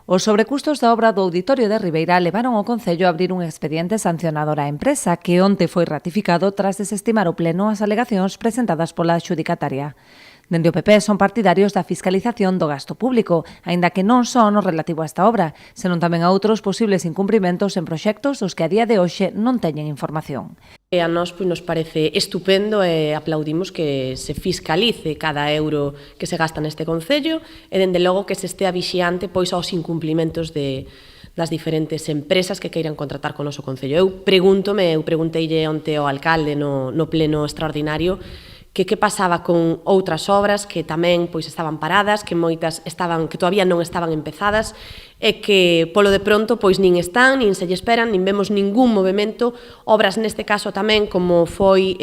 Os sobrecustos da obra do Auditorio de Ribeira levaron ao Concello a abrir un expediente sancionador á empresa que onte foi ratificado tras desestimar o Pleno as alegacións presentadas pola adxudicataria. Dende o PP son partidarios da fiscalización do gasto público, aínda que non só no relativo a esta obra, senón tamén a outros posibles incumprimentos en proxectos dos que a día de hoxe non teñen información. A nós nos parece estupendo e aplaudimos que se fiscalice cada euro que se gasta neste Concello e, dende logo, que se estea vixiante aos incumplimentos das diferentes empresas que queiran contratar con o noso Concello. Eu pregunteille onte ao alcalde no pleno extraordinario que pasaba con outras obras que tamén estaban paradas, que moitas que todavía non estaban empezadas e que polo de pronto nin están, nin se lle esperan, nin vemos ningún movimento, obras neste caso tamén como foi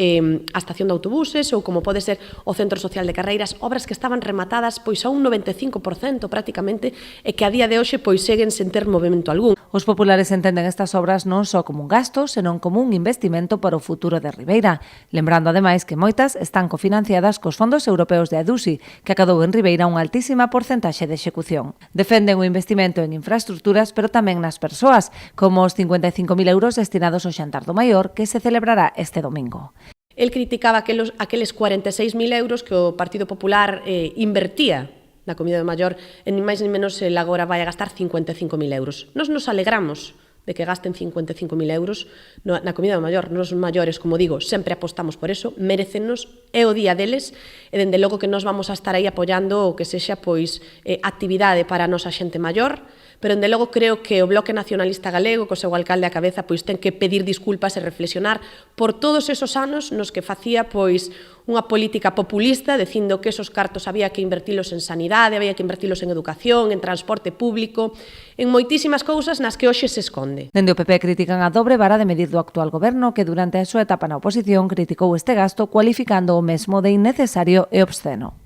a estación de autobuses ou como pode ser o Centro Social de Carreiras, obras que estaban rematadas a un 95% prácticamente e que a día de hoxe seguen sen ter movimento algún. Os populares entenden estas obras non só como un gasto, senón como un investimento para o futuro de Ribeira, lembrando ademais que moitas están cofinanciadas cos fondos europeos de ADUSI, que acadou en Ribeira unha altísima porcentaxe de execución. Defenden o investimento en infraestructuras, pero tamén nas persoas, como os 55.000 euros destinados ao xantar do Maior, que se celebrará este domingo. El criticaba aqueles 46.000 euros que o Partido Popular invertía na comida do Maior, e nin máis nin menos el agora vai a gastar 55.000 euros. Nos alegramos de que gasten 55.000 euros na comida do Maior. Nos maiores, como digo, sempre apostamos por eso, merecennos, é o día deles, e dende logo que nos vamos a estar aí apoiando o que sexa actividade para a nosa xente maior, pero dende logo creo que o Bloque Nacionalista Galego, co seu alcalde á cabeza, ten que pedir disculpas e reflexionar por todos esos anos nos que facía unha política populista, dicindo que esos cartos había que invertilos en sanidade, había que invertilos en educación, en transporte público, en moitísimas cousas nas que hoxe se esconde. Dende o PP critican a dobre vara de medir do actual goberno, que durante a súa etapa na oposición criticou este gasto cualificando o mesmo de innecesario e obsceno.